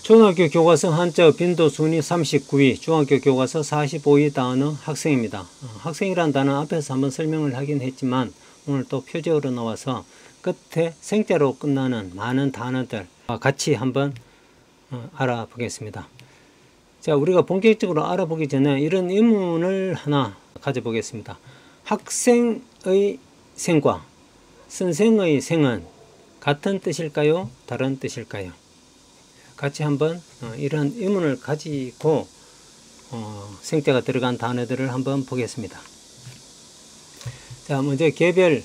초등학교 교과서 한자 빈도 순위 39위, 중학교 교과서 45위 단어 학생입니다. 학생이란 단어 앞에서 한번 설명을 하긴 했지만 오늘 또 표제어로 나와서 끝에 생자로 끝나는 많은 단어들 같이 한번 알아보겠습니다. 자, 우리가 본격적으로 알아보기 전에 이런 의문을 하나 가져보겠습니다. 학생의 생과 선생의 생은 같은 뜻일까요? 다른 뜻일까요? 같이 한번 이런 의문을 가지고 생자가 들어간 단어들을 한번 보겠습니다. 자, 먼저 개별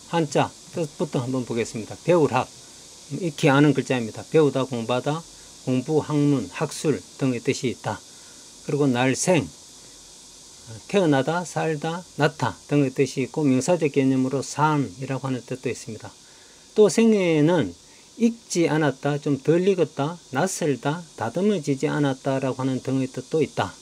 한자 뜻부터 한번 보겠습니다. 배울학, 익히 아는 글자입니다. 배우다, 공부하다, 공부, 학문, 학술 등의 뜻이 있다. 그리고 날생, 태어나다, 살다, 낳다 등의 뜻이 있고 명사적 개념으로 삶이라고 하는 뜻도 있습니다. 또 생에는 익지 않았다, 좀 덜 익었다, 낯설다, 다듬어지지 않았다라고 하는 등의 뜻도 있다.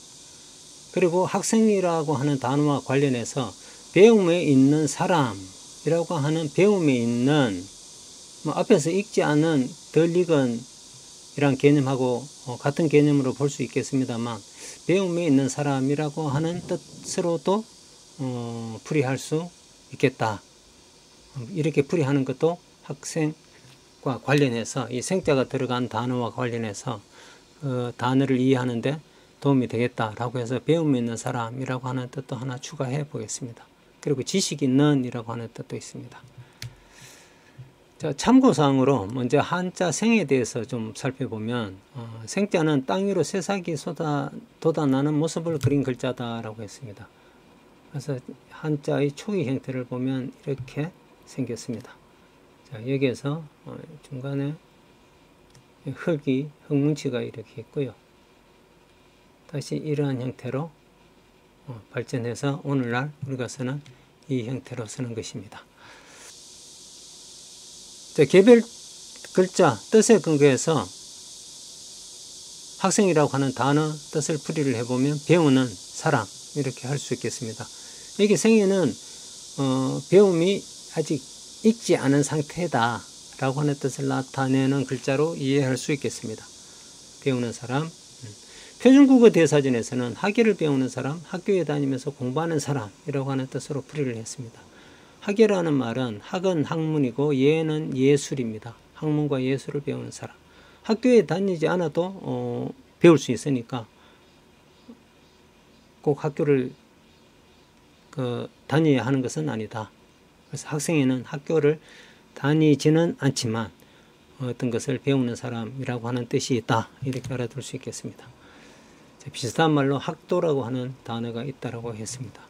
그리고 학생이라고 하는 단어와 관련해서 배움에 있는 사람이라고 하는 배움에 있는 앞에서 익지 않은 덜 익은 이란 개념하고 같은 개념으로 볼 수 있겠습니다만 배움에 있는 사람이라고 하는 뜻으로도 풀이할 수 있겠다. 이렇게 풀이하는 것도 학생과 관련해서 이 생자가 들어간 단어와 관련해서 단어를 이해하는데 도움이 되겠다라고 해서 배움에 있는 사람이라고 하는 뜻도 하나 추가해 보겠습니다. 그리고 지식 있는 이라고 하는 뜻도 있습니다. 자, 참고사항으로 먼저 한자 생에 대해서 좀 살펴보면 생자는 땅 위로 새싹이 돋아나는 모습을 그린 글자다라고 했습니다. 그래서 한자의 초기 형태를 보면 이렇게 생겼습니다. 자, 여기에서 중간에 흙뭉치가 이렇게 있고요. 다시 이러한 형태로 발전해서 오늘날 우리가 쓰는 이 형태로 쓰는 것입니다. 자, 개별 글자 뜻에 근거해서 학생이라고 하는 단어 뜻을 풀이를 해보면 배우는 사람 이렇게 할 수 있겠습니다. 여기 생에는 배움이 아직 익지 않은 상태다 라고 하는 뜻을 나타내는 글자로 이해할 수 있겠습니다. 배우는 사람. 표준국어 대사전에서는 학예를 배우는 사람, 학교에 다니면서 공부하는 사람이라고 하는 뜻으로 풀이를 했습니다. 학예라는 말은 학은 학문이고 예는 예술입니다. 학문과 예술을 배우는 사람. 학교에 다니지 않아도 배울 수 있으니까 꼭 학교를 다녀야 하는 것은 아니다. 그래서 학생에는 학교를 다니지는 않지만 어떤 것을 배우는 사람이라고 하는 뜻이 있다. 이렇게 알아둘 수 있겠습니다. 비슷한 말로 학도라고 하는 단어가 있다고 했습니다.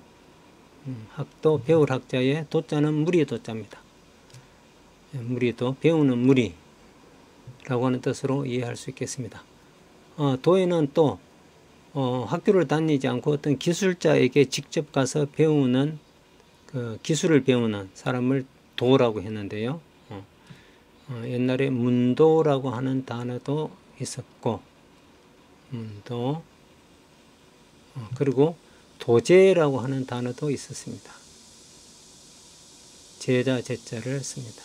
학도, 배울 학자의 도자는 무리 도자입니다. 무리도, 배우는 무리라고 하는 뜻으로 이해할 수 있겠습니다. 도에는 또 학교를 다니지 않고 어떤 기술자에게 직접 가서 배우는 기술을 배우는 사람을 도라고 했는데요. 옛날에 문도라고 하는 단어도 있었고 문도 그리고 도제라고 하는 단어도 있었습니다. 제자, 제자를 씁니다.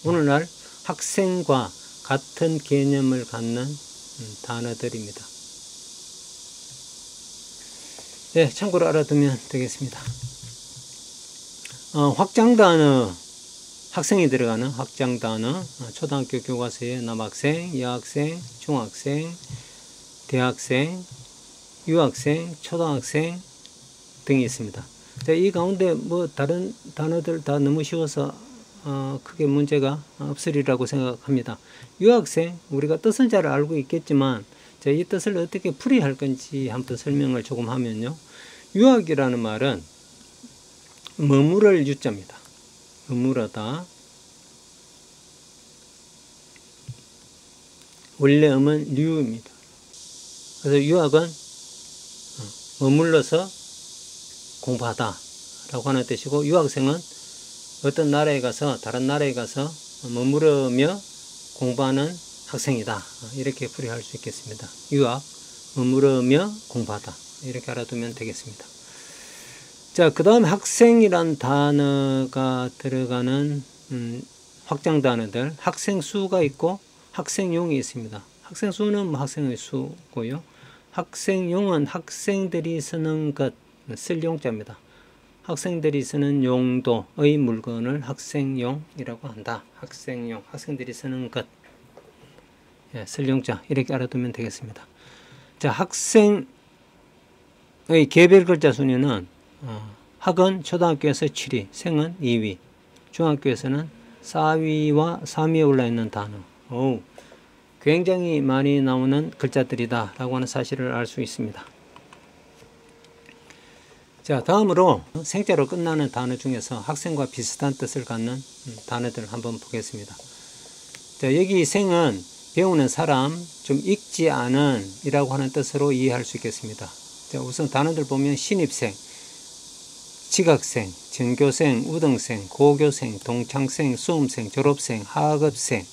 오늘날 학생과 같은 개념을 갖는 단어들입니다. 네, 참고로 알아두면 되겠습니다. 확장단어, 학생이 들어가는 확장단어, 초등학교 교과서에 남학생, 여학생, 중학생, 대학생, 유학생, 초등학생 등이 있습니다. 자, 이 가운데 다른 단어들 다 너무 쉬워서 크게 문제가 없으리라고 생각합니다. 유학생, 우리가 뜻은 잘 알고 있겠지만 자, 이 뜻을 어떻게 풀이할 건지 한번 설명을 조금 하면요. 유학이라는 말은 머무를 유자입니다. 머무르다. 원래 음은 류입니다. 그래서 유학은 머물러서 공부하다 라고 하는 뜻이고 유학생은 어떤 나라에 가서 다른 나라에 가서 머무르며 공부하는 학생이다. 이렇게 풀이할 수 있겠습니다. 유학, 머무르며 공부하다. 이렇게 알아두면 되겠습니다. 자, 그 다음 학생이란 단어가 들어가는 확장 단어들, 학생 수가 있고 학생용이 있습니다. 학생수는 뭐 학생의 수고요. 학생용은 학생들이 쓰는 것, 쓸 용자입니다. 학생들이 쓰는 용도의 물건을 학생용이라고 한다. 학생용, 학생들이 쓰는 것, 예, 쓸 용자 이렇게 알아두면 되겠습니다. 자, 학생의 개별 글자 순위는 학은 초등학교에서 7위, 생은 2위, 중학교에서는 4위와 3위에 올라있는 단어. 굉장히 많이 나오는 글자들이다 라고 하는 사실을 알 수 있습니다. 자, 다음으로 생자로 끝나는 단어 중에서 학생과 비슷한 뜻을 갖는 단어들을 한번 보겠습니다. 자, 여기 생은 배우는 사람, 좀 읽지 않은 이라고 하는 뜻으로 이해할 수 있겠습니다. 자, 우선 단어들 보면 신입생, 지각생, 전교생, 우등생, 고교생, 동창생, 수험생, 졸업생, 하급생,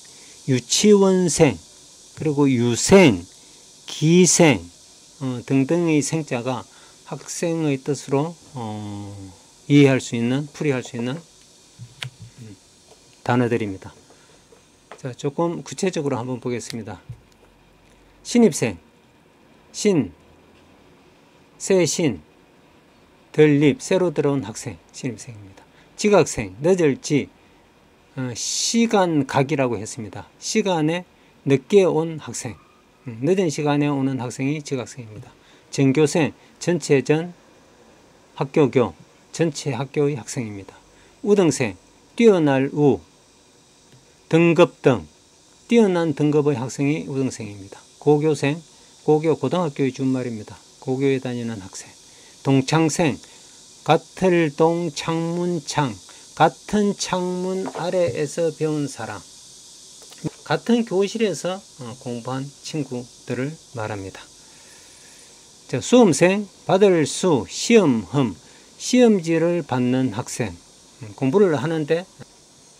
유치원생, 그리고 유생, 기생 등등의 생자가 학생의 뜻으로 이해할 수 있는, 풀이할 수 있는 단어들입니다. 자, 조금 구체적으로 한번 보겠습니다. 신입생, 신, 새 신, 덜입, 새로 들어온 학생, 신입생입니다. 지각생, 늦을지, 시간 각이라고 했습니다. 시간에 늦게 온 학생, 늦은 시간에 오는 학생이 지각생입니다. 전교생, 전체전 학교교, 전체 학교의 학생입니다. 우등생, 뛰어날 우, 등급 등, 뛰어난 등급의 학생이 우등생입니다. 고교생, 고교 고등학교의 준말입니다. 고교에 다니는 학생. 동창생, 같을 동 창문창, 같은 창문 아래에서 배운 사람, 같은 교실에서 공부한 친구들을 말합니다. 자, 수험생, 받을 수, 시험흠, 시험지를 받는 학생, 공부를 하는데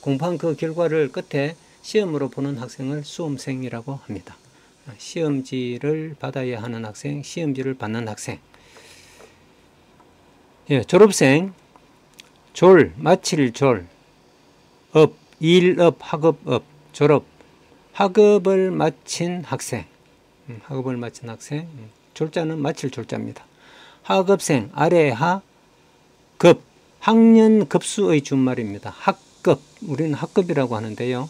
공부한 그 결과를 끝에 시험으로 보는 학생을 수험생이라고 합니다. 시험지를 받아야 하는 학생, 시험지를 받는 학생. 예, 졸업생, 졸, 마칠 졸, 업, 일업, 학업업, 졸업, 학업을 마친 학생, 학업을 마친 학생, 졸자는 마칠 졸자입니다. 학업생, 아래 하, 급, 학년 급수의 준말입니다. 학급, 우리는 학급이라고 하는데요.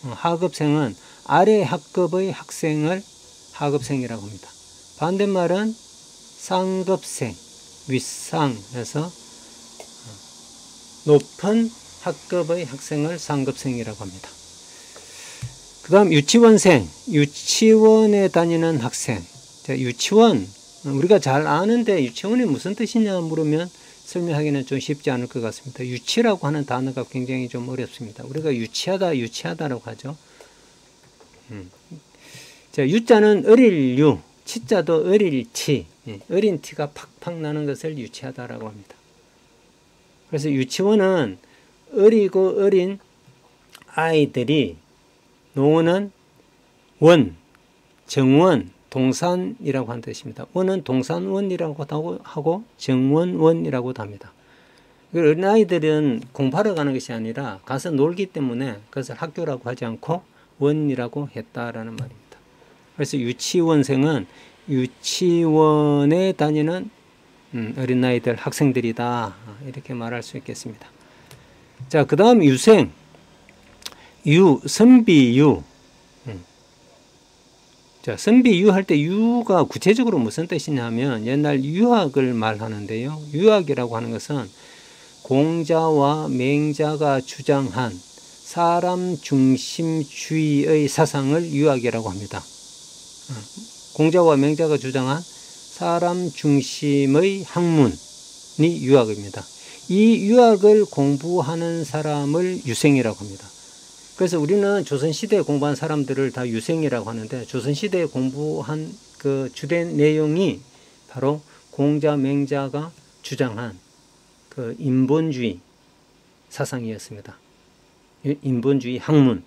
학업생은 아래 학급의 학생을 학업생이라고 합니다. 반대말은 상급생, 윗상에서 높은 학급의 학생을 상급생이라고 합니다. 그 다음 유치원생, 유치원에 다니는 학생. 자, 유치원, 우리가 잘 아는데 유치원이 무슨 뜻이냐 물으면 설명하기는 좀 쉽지 않을 것 같습니다. 유치라고 하는 단어가 굉장히 좀 어렵습니다. 우리가 유치하다, 유치하다라고 하죠. 자, 유자는 어릴 유, 치자도 어릴 치, 어린 티가 팍팍 나는 것을 유치하다라고 합니다. 그래서 유치원은 어리고 어린 아이들이 노는 원, 정원, 동산이라고 하는 뜻입니다. 원은 동산원이라고 하고 정원원이라고도 합니다. 어린아이들은 공부하러 가는 것이 아니라 가서 놀기 때문에 그것을 학교라고 하지 않고 원이라고 했다라는 말입니다. 그래서 유치원생은 유치원에 다니는 어린아이들, 학생들이다, 이렇게 말할 수 있겠습니다. 자, 그 다음 유생, 유, 선비유. 자, 선비유 할 때 유가 구체적으로 무슨 뜻이냐면 옛날 유학을 말하는데요. 유학이라고 하는 것은 공자와 맹자가 주장한 사람 중심주의의 사상을 유학이라고 합니다. 공자와 맹자가 주장한 사람 중심의 학문이 유학입니다. 이 유학을 공부하는 사람을 유생이라고 합니다. 그래서 우리는 조선시대에 공부한 사람들을 다 유생이라고 하는데 조선시대에 공부한 그 주된 내용이 바로 공자, 맹자가 주장한 그 인본주의 사상이었습니다. 인본주의 학문,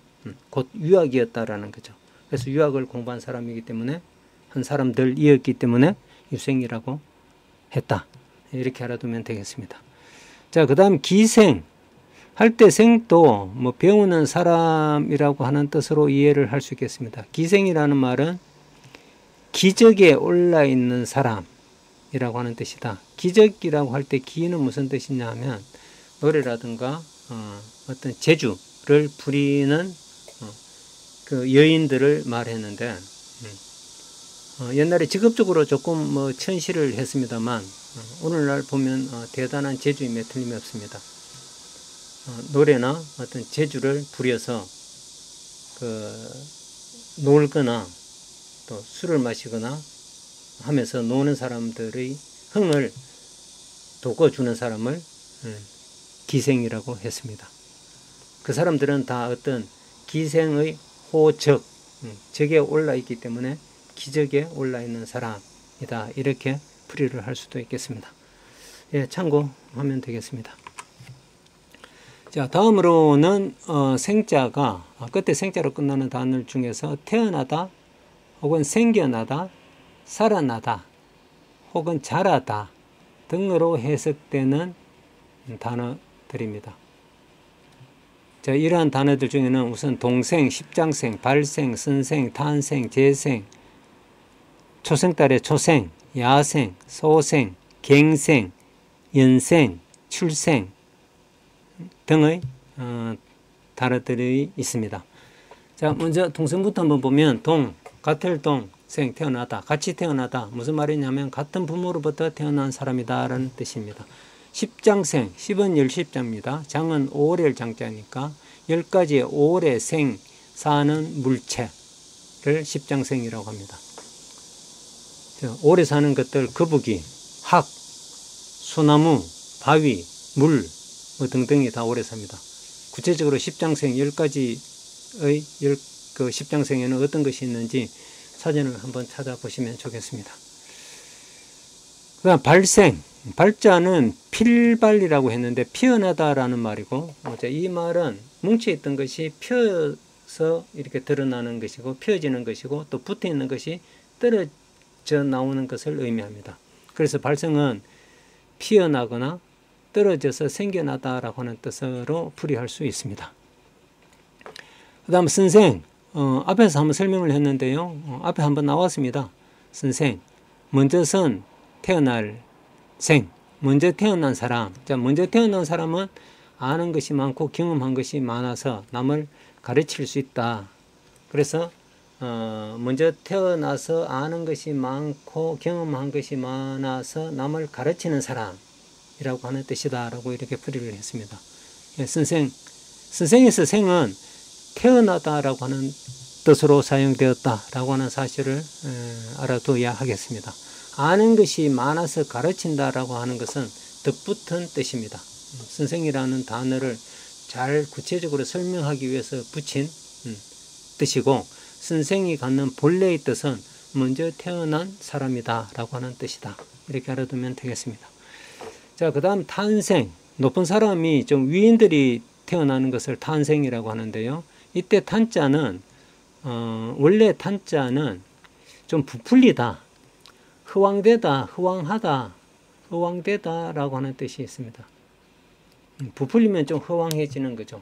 곧 유학이었다라는 거죠. 그래서 유학을 공부한 사람이기 때문에 한 사람들이었기 때문에 유생이라고 했다. 이렇게 알아두면 되겠습니다. 자, 그 다음 기생, 할 때 생도 뭐 배우는 사람이라고 하는 뜻으로 이해를 할 수 있겠습니다. 기생이라는 말은 기적에 올라 있는 사람이라고 하는 뜻이다. 기적이라고 할 때 기는 무슨 뜻이냐 하면 노래라든가 어떤 재주를 부리는 그 여인들을 말했는데 옛날에 직업적으로 조금 뭐 천시를 했습니다만 오늘날 보면 대단한 재주임에 틀림이 없습니다. 노래나 어떤 재주를 부려서 놀거나 또 술을 마시거나 하면서 노는 사람들의 흥을 돋궈주는 사람을 기생이라고 했습니다. 그 사람들은 다 어떤 기생의 호적, 적에 올라 있기 때문에 기적에 올라 있는 사람이다. 이렇게 풀이를 할 수도 있겠습니다. 예, 참고하면 되겠습니다. 자, 다음으로는 생자가 끝에 생자로 끝나는 단어 중에서 태어나다 혹은 생겨나다, 살아나다 혹은 자라다 등으로 해석되는 단어들입니다. 자, 이러한 단어들 중에는 우선 동생, 십장생, 발생, 선생, 탄생, 재생, 초생달의 초생, 야생, 소생, 갱생, 연생, 출생 등의 단어들이 있습니다. 자, 먼저 동생부터 한번 보면 같을 생, 태어나다, 같이 태어나다. 무슨 말이냐면 같은 부모로부터 태어난 사람이다 라는 뜻입니다. 십장생, 십은 열십자입니다. 장은 오래를 장자니까 10가지의 오래 생, 사는 물체를 십장생이라고 합니다. 오래 사는 것들, 거북이, 학, 소나무, 바위, 물 뭐 등등이 다 오래 삽니다. 구체적으로 십장생 10가지의 그 십장생에는 어떤 것이 있는지 사전을 한번 찾아보시면 좋겠습니다. 그다음 발생, 발자는 필발이라고 했는데 피어나다라는 말이고, 이 말은 뭉쳐있던 것이 펴서 이렇게 드러나는 것이고 펴지는 것이고 또 붙어있는 것이 떨어져 나오는 것을 의미합니다. 그래서 발생은 피어나거나 떨어져서 생겨나다라고 하는 뜻으로 풀이할 수 있습니다. 그 다음 선생, 앞에서 한번 설명을 했는데요. 앞에 한번 나왔습니다. 선생, 먼저선 태어날 생, 먼저 태어난 사람. 자, 먼저 태어난 사람은 아는 것이 많고 경험한 것이 많아서 남을 가르칠 수 있다. 그래서 먼저 태어나서 아는 것이 많고 경험한 것이 많아서 남을 가르치는 사람이라고 하는 뜻이다 라고 이렇게 풀이를 했습니다. 선생에서 생은 태어나다라고 하는 뜻으로 사용되었다라고 하는 사실을 알아둬야 하겠습니다. 아는 것이 많아서 가르친다라고 하는 것은 덧붙은 뜻입니다. 선생이라는 단어를 잘 구체적으로 설명하기 위해서 붙인 뜻이고, 선생이 갖는 본래의 뜻은 먼저 태어난 사람이다 라고 하는 뜻이다. 이렇게 알아두면 되겠습니다. 자, 그 다음 탄생. 높은 사람이 좀 위인들이 태어나는 것을 탄생이라고 하는데요. 이때 탄자는 원래 탄자는 좀 부풀리다, 허황되다, 허황하다, 허황되다 라고 하는 뜻이 있습니다. 부풀리면 좀 허황해지는 거죠.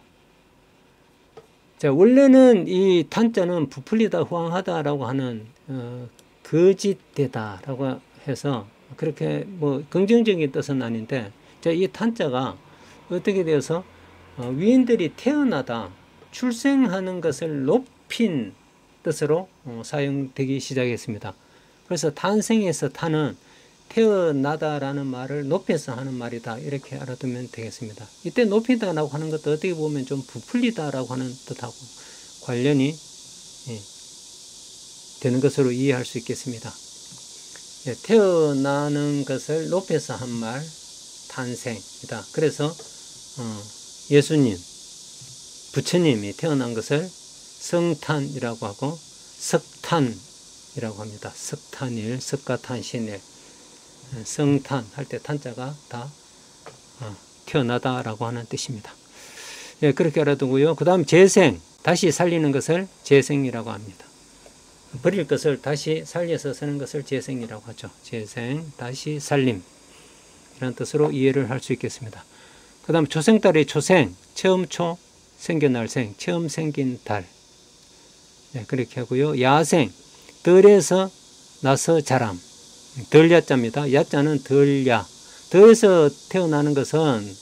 자, 원래는 이 탄자는 부풀리다, 허황하다 라고 하는 거짓되다 라고 해서 그렇게 뭐 긍정적인 뜻은 아닌데, 자, 이 탄자가 어떻게 되어서 위인들이 태어나다, 출생하는 것을 높인 뜻으로 사용되기 시작했습니다. 그래서 탄생에서 탄은 태어나다라는 말을 높여서 하는 말이다. 이렇게 알아두면 되겠습니다. 이때 높이다라고 하는 것도 어떻게 보면 좀 부풀리다라고 하는 뜻하고 관련이 되는 것으로 이해할 수 있겠습니다. 태어나는 것을 높여서 한 말, 탄생이다. 그래서 예수님, 부처님이 태어난 것을 성탄이라고 하고 석탄이라고 합니다. 석탄일, 석가탄신일. 성탄 할 때 탄자가 다 태어나다라고 하는 뜻입니다. 예, 그렇게 알아두고요. 그 다음 재생, 다시 살리는 것을 재생이라고 합니다. 버릴 것을 다시 살려서 쓰는 것을 재생이라고 하죠. 재생, 다시 살림 이라는 뜻으로 이해를 할 수 있겠습니다. 그 다음 초생달의 초생, 처음초 생겨날 생, 처음 생긴 달. 네, 그렇게 하고요. 야생, 덜에서 나서 자람. 덜 야자입니다. 야자는 덜야. 덜에서 태어나는 것은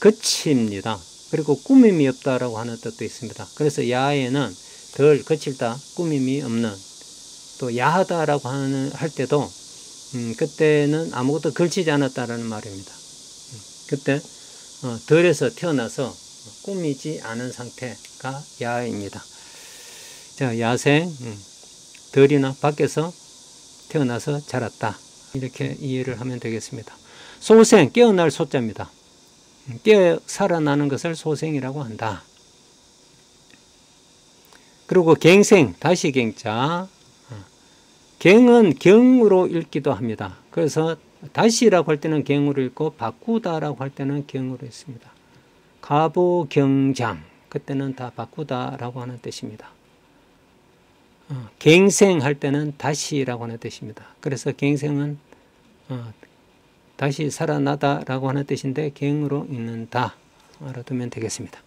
거칩니다. 그리고 꾸밈이 없다라고 하는 뜻도 있습니다. 그래서 야에는 덜, 거칠다, 꾸밈이 없는, 또 야하다라고 할 때도 그때는 아무것도 걸치지 않았다라는 말입니다. 그때 덜에서 태어나서 꾸미지 않은 상태가 야입니다. 자, 야생, 덜이나 밖에서 태어나서 자랐다. 이렇게 이해를 하면 되겠습니다. 소생, 깨어날 소자입니다. 살아나는 것을 소생이라고 한다. 그리고 갱생, 다시 갱자. 갱은 경으로 읽기도 합니다. 그래서 다시라고 할 때는 경으로 읽고 바꾸다라고 할 때는 경으로 읽습니다. 가보경장, 그때는 다 바꾸다라고 하는 뜻입니다. 갱생할 때는 다시라고 하는 뜻입니다. 그래서 갱생은 다시 살아나다라고 하는 뜻인데 경으로 읽는다. 알아두면 되겠습니다.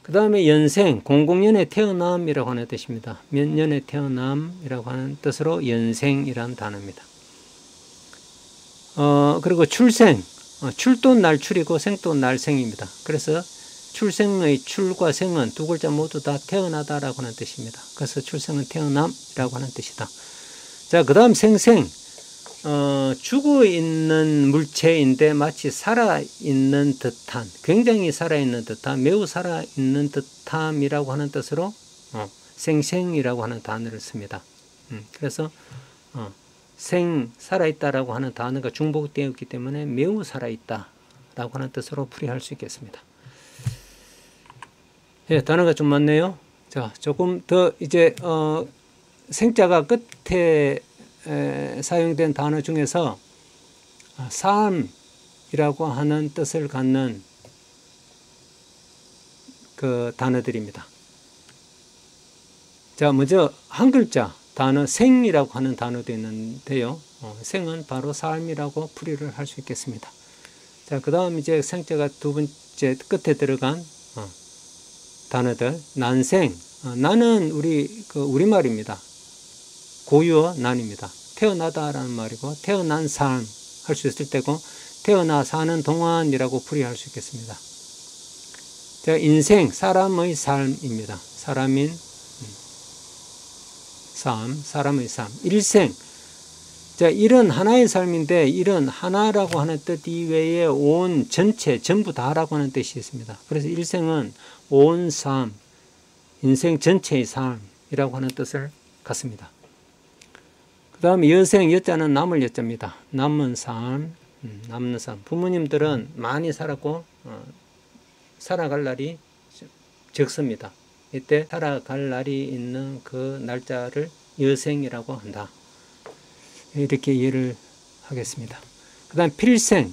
그 다음에 연생, 공공년에 태어남이라고 하는 뜻입니다. 몇 년에 태어남이라고 하는 뜻으로 연생이라는 단어입니다. 그리고 출생, 출도 날출이고 생도 날생입니다. 그래서 출생의 출과 생은 두 글자 모두 다 태어나다라고 하는 뜻입니다. 그래서 출생은 태어남이라고 하는 뜻이다. 자, 그 다음 생생, 죽어있는 물체인데 마치 살아있는 듯한, 굉장히 살아있는 듯한, 매우 살아있는 듯함이라고 하는 뜻으로 생생이라고 하는 단어를 씁니다. 그래서 살아있다라고 하는 단어가 중복되어 있기 때문에 매우 살아있다라고 하는 뜻으로 풀이할 수 있겠습니다. 예, 단어가 좀 많네요. 자, 조금 더 이제 생자가 끝에 사용된 단어 중에서 삶이라고 하는 뜻을 갖는 그 단어들입니다. 자, 먼저 한 글자 단어 생이라고 하는 단어도 있는데요. 생은 바로 삶이라고 풀이를 할 수 있겠습니다. 자, 그 다음 이제 생자가 두 번째 끝에 들어간 단어들. 난생, 나는 우리말입니다. 고유어 난입니다. 태어나다라는 말이고 태어난 삶 할 수 있을 때고 태어나 사는 동안이라고 풀이할 수 있겠습니다. 자, 인생, 사람의 삶입니다. 사람의 삶. 일생, 자, 일은 하나의 삶인데 일은 하나라고 하는 뜻 이외에 온 전체 전부 다라고 하는 뜻이 있습니다. 그래서 일생은 온 삶, 인생 전체의 삶이라고 하는 뜻을 갖습니다. 그 다음에 여생, 여자는 남을 여자입니다. 남는 삶. 부모님들은 많이 살았고 살아갈 날이 적습니다. 이때 살아갈 날이 있는 그 날짜를 여생이라고 한다. 이렇게 이해를 하겠습니다. 그 다음 필생,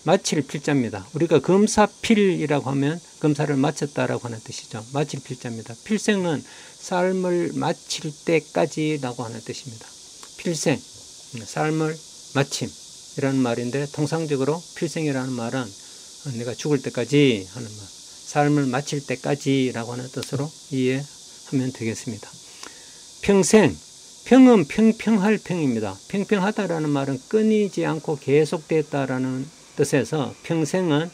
마칠 필자입니다. 우리가 검사필이라고 하면 검사를 마쳤다라고 하는 뜻이죠. 마칠 필자입니다. 필생은 삶을 마칠 때까지라고 하는 뜻입니다. 필생, 삶을 마침이라는 말인데 통상적으로 필생이라는 말은 내가 죽을 때까지 하는 말, 삶을 마칠 때까지라고 하는 뜻으로 이해하면 되겠습니다. 평생, 평은 평평할 평입니다. 평평하다라는 말은 끊이지 않고 계속됐다라는 뜻에서 평생은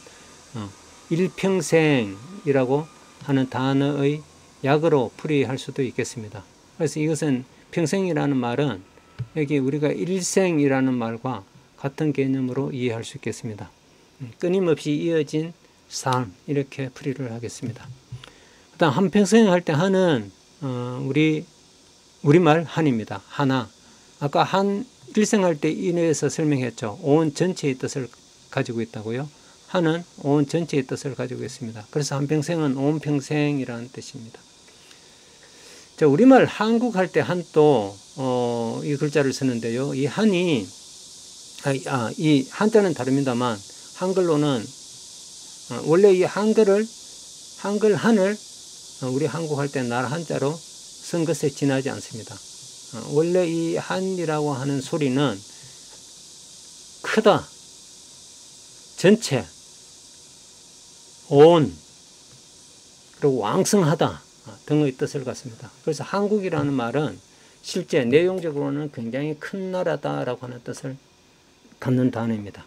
일평생이라고 하는 단어의 약으로 풀이할 수도 있겠습니다. 그래서 이것은 평생이라는 말은 여기 우리가 일생이라는 말과 같은 개념으로 이해할 수 있겠습니다. 끊임없이 이어진 삶, 이렇게 풀이를 하겠습니다. 그 다음 한평생 할 때 한은 우리말 한입니다. 하나. 아까 한 일생할 때 인해서 설명했죠. 온 전체의 뜻을 가지고 있다고요. 한은 온 전체의 뜻을 가지고 있습니다. 그래서 한평생은 온 평생이라는 뜻입니다. 자, 우리말 한국 할 때 한도 이 글자를 쓰는데요. 이 한이 이 한자는 다릅니다만 한글로는 원래 이 한글 한을 우리 한국 할 때 날 한자로 쓴 것에 지나지 않습니다. 원래 이 한이라고 하는 소리는 크다, 전체, 온, 그리고 왕성하다 등의 뜻을 갖습니다. 그래서 한국이라는 말은 실제 내용적으로는 굉장히 큰 나라다라고 하는 뜻을 갖는 단어입니다.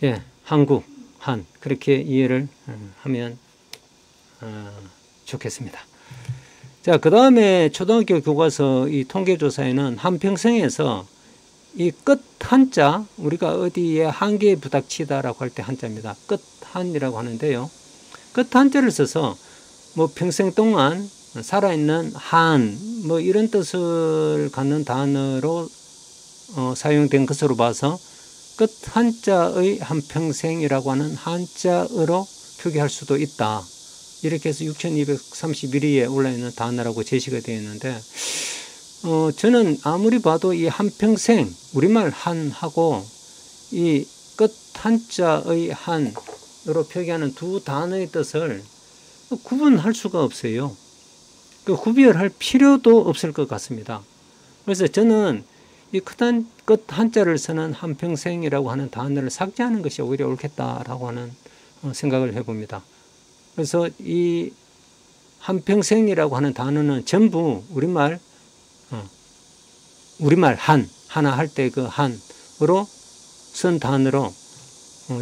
예, 한국, 한 그렇게 이해를 하면 좋겠습니다. 자, 그 다음에 초등학교 교과서 이 통계조사에는 한평생에서 이 끝 한자, 우리가 어디에 한계에 부닥치다라고 할 때 한자입니다. 끝 한이라고 하는데요. 끝 한자를 써서 뭐 평생 동안 살아있는 한, 뭐 이런 뜻을 갖는 단어로 사용된 것으로 봐서 끝 한자의 한평생이라고 하는 한자어로 표기할 수도 있다. 이렇게 해서 6231위에 올라있는 단어라고 제시가 되어 있는데, 저는 아무리 봐도 이 한평생, 우리말 한하고 이 끝 한자의 한으로 표기하는 두 단어의 뜻을 구분할 수가 없어요. 그 구별할 필요도 없을 것 같습니다. 그래서 저는 이 끝 한자를 쓰는 한평생이라고 하는 단어를 삭제하는 것이 오히려 옳겠다라고 하는 생각을 해봅니다. 그래서 이 한평생이라고 하는 단어는 전부 우리말 하나 할 때 그 한으로 쓴 단어로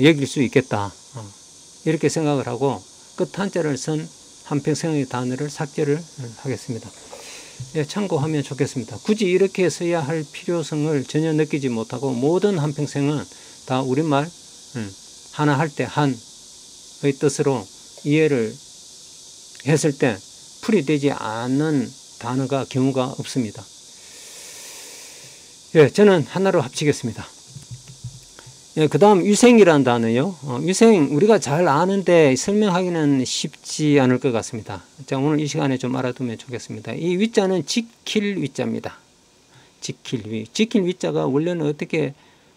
여길 수 있겠다. 이렇게 생각을 하고 끝 한자를 쓴 한평생의 단어를 삭제를 하겠습니다. 예, 참고하면 좋겠습니다. 굳이 이렇게 써야 할 필요성을 전혀 느끼지 못하고 모든 한평생은 다 우리말 하나 할 때 한의 뜻으로 이해를 했을 때 풀이되지 않는 단어가 경우가 없습니다. 예, 저는 하나로 합치겠습니다. 예, 그 다음 위생이라는 단어요. 위생 우리가 잘 아는데 설명하기는 쉽지 않을 것 같습니다. 자, 오늘 이 시간에 좀 알아두면 좋겠습니다. 이 위자는 지킬 위자입니다. 지킬 위. 지킬 위자가 원래는 어떻게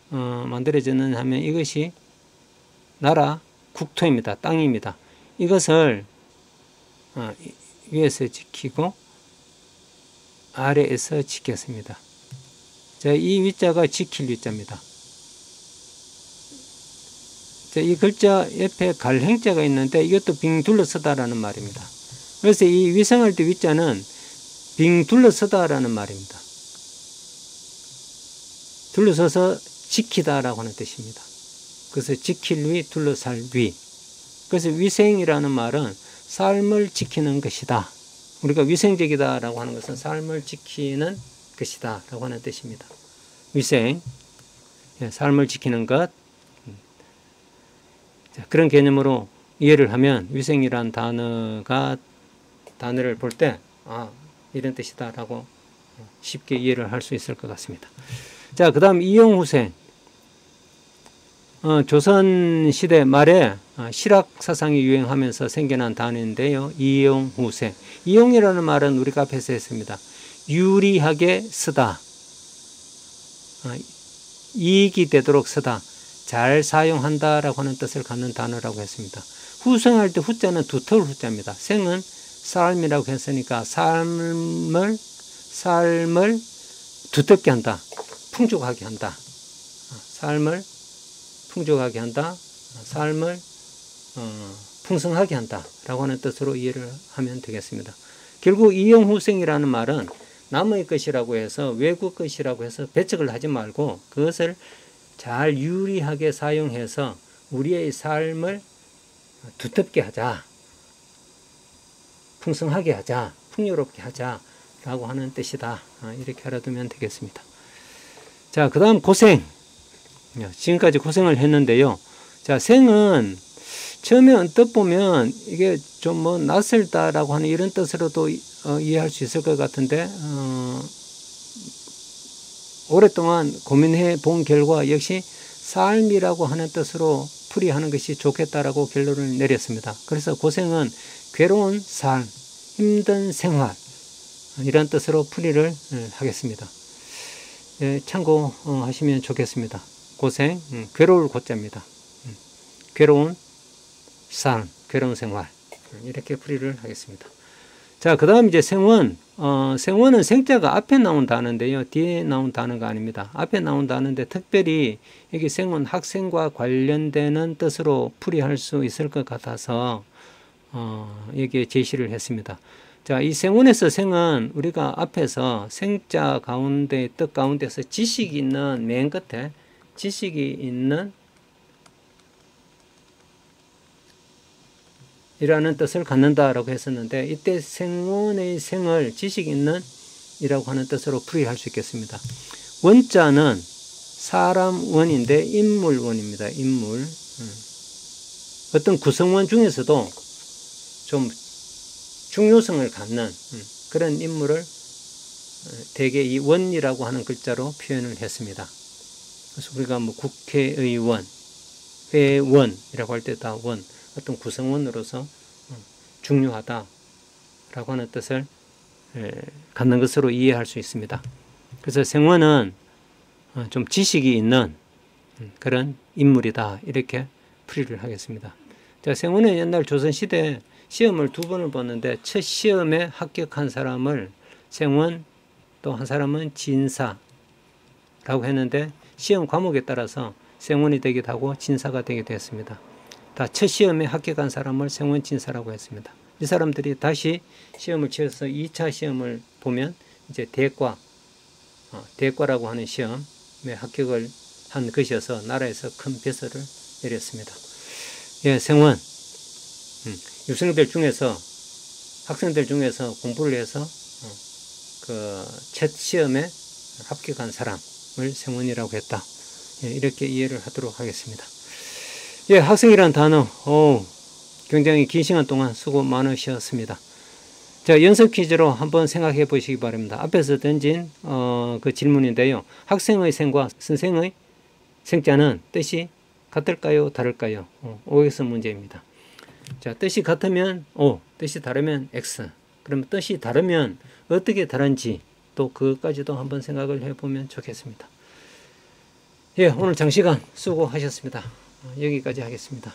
만들어졌느냐 하면 이것이 나라 국토입니다. 땅입니다. 이것을 위에서 지키고 아래에서 지켰습니다. 자, 이 위자가 지킬 위자입니다. 자, 이 글자 옆에 갈행자가 있는데 이것도 빙 둘러서다라는 말입니다. 그래서 이 위생할 때 위자는 빙 둘러서다라는 말입니다. 둘러서서 지키다라고 하는 뜻입니다. 그래서 지킬 위, 둘러살 위. 그래서 위생이라는 말은 삶을 지키는 것이다. 우리가 위생적이다라고 하는 것은 삶을 지키는 것이다 라고 하는 뜻입니다. 위생, 삶을 지키는 것. 그런 개념으로 이해를 하면 위생이란 단어를 볼 때 이런 뜻이다 라고 쉽게 이해를 할 수 있을 것 같습니다. 자, 그 다음 이용후생. 조선시대 말에 실학사상이 유행하면서 생겨난 단어인데요. 이용후생. 이용이라는 말은 우리가 앞에서 했습니다. 유리하게 쓰다. 이익이 되도록 쓰다. 잘 사용한다라고 하는 뜻을 갖는 단어라고 했습니다. 후생할 때 후자는 두터울 후자입니다. 생은 삶이라고 했으니까 삶을 두텁게 한다. 풍족하게 한다. 삶을 풍족하게 한다. 삶을 풍성하게 한다. 라고 하는 뜻으로 이해를 하면 되겠습니다. 결국 이용후생이라는 말은 남의 것이라고 해서 외국 것이라고 해서 배척을 하지 말고 그것을 잘 유리하게 사용해서 우리의 삶을 두텁게 하자. 풍성하게 하자. 풍요롭게 하자. 라고 하는 뜻이다. 이렇게 알아두면 되겠습니다. 자, 그 다음 고생. 지금까지 고생을 했는데요. 자, 생은 처음에 언뜻 보면 이게 좀 뭐 낯설다라고 하는 이런 뜻으로도 이해할 수 있을 것 같은데, 오랫동안 고민해 본 결과 역시 삶이라고 하는 뜻으로 풀이하는 것이 좋겠다라고 결론을 내렸습니다. 그래서 고생은 괴로운 삶, 힘든 생활, 이런 뜻으로 풀이를 하겠습니다. 예, 참고하시면 좋겠습니다. 고생, 괴로울 고자입니다. 괴로운 삶, 괴로운 생활, 이렇게 풀이를 하겠습니다. 자, 그 다음 이제 생원. 생원은 생자가 앞에 나온 단어인데요. 뒤에 나온 단어가 아닙니다. 앞에 나온 단어인데 특별히 여기 생원 학생과 관련되는 뜻으로 풀이할 수 있을 것 같아서 여기에 제시를 했습니다. 자, 이 생원에서 생은 우리가 앞에서 생자 가운데, 뜻 가운데서 지식이 있는 맨 끝에 지식이 있는 이라는 뜻을 갖는다라고 했었는데, 이때 생원의 생을 지식 있는 이라고 하는 뜻으로 풀이할 수 있겠습니다. 원자는 사람 원인데 인물 원입니다. 인물. 어떤 구성원 중에서도 좀 중요성을 갖는 그런 인물을 대개 이 원이라고 하는 글자로 표현을 했습니다. 그래서 우리가 뭐 국회의원, 회원이라고 할 때 다 원, 어떤 구성원으로서 중요하다라고 하는 뜻을 갖는 것으로 이해할 수 있습니다. 그래서 생원은 좀 지식이 있는 그런 인물이다, 이렇게 풀이를 하겠습니다. 자, 생원은 옛날 조선시대에 시험을 2번을 봤는데 첫 시험에 합격한 사람을 생원, 또 한 사람은 진사라고 했는데 시험 과목에 따라서 생원이 되기도 하고 진사가 되기도 했습니다. 다 첫 시험에 합격한 사람을 생원, 진사라고 했습니다. 이 사람들이 다시 시험을 치러서 2차 시험을 보면 이제 대과라고 하는 시험에 합격을 한 것이어서 나라에서 큰 벼슬을 내렸습니다. 예, 생원. 학생들 중에서 공부를 해서 그 첫 시험에 합격한 사람을 생원이라고 했다. 예, 이렇게 이해를 하도록 하겠습니다. 예, 학생이라는 단어, 굉장히 긴 시간 동안 수고 많으셨습니다. 자, 연습 퀴즈로 한번 생각해 보시기 바랍니다. 앞에서 던진 그 질문인데요. 학생의 생과 선생의 생자는 뜻이 같을까요? 다를까요? OX 문제입니다. 자, 뜻이 같으면 O, 뜻이 다르면 X. 그럼 뜻이 다르면 어떻게 다른지 또 그것까지도 한번 생각을 해보면 좋겠습니다. 예, 오늘 장시간 수고하셨습니다. 여기까지 하겠습니다.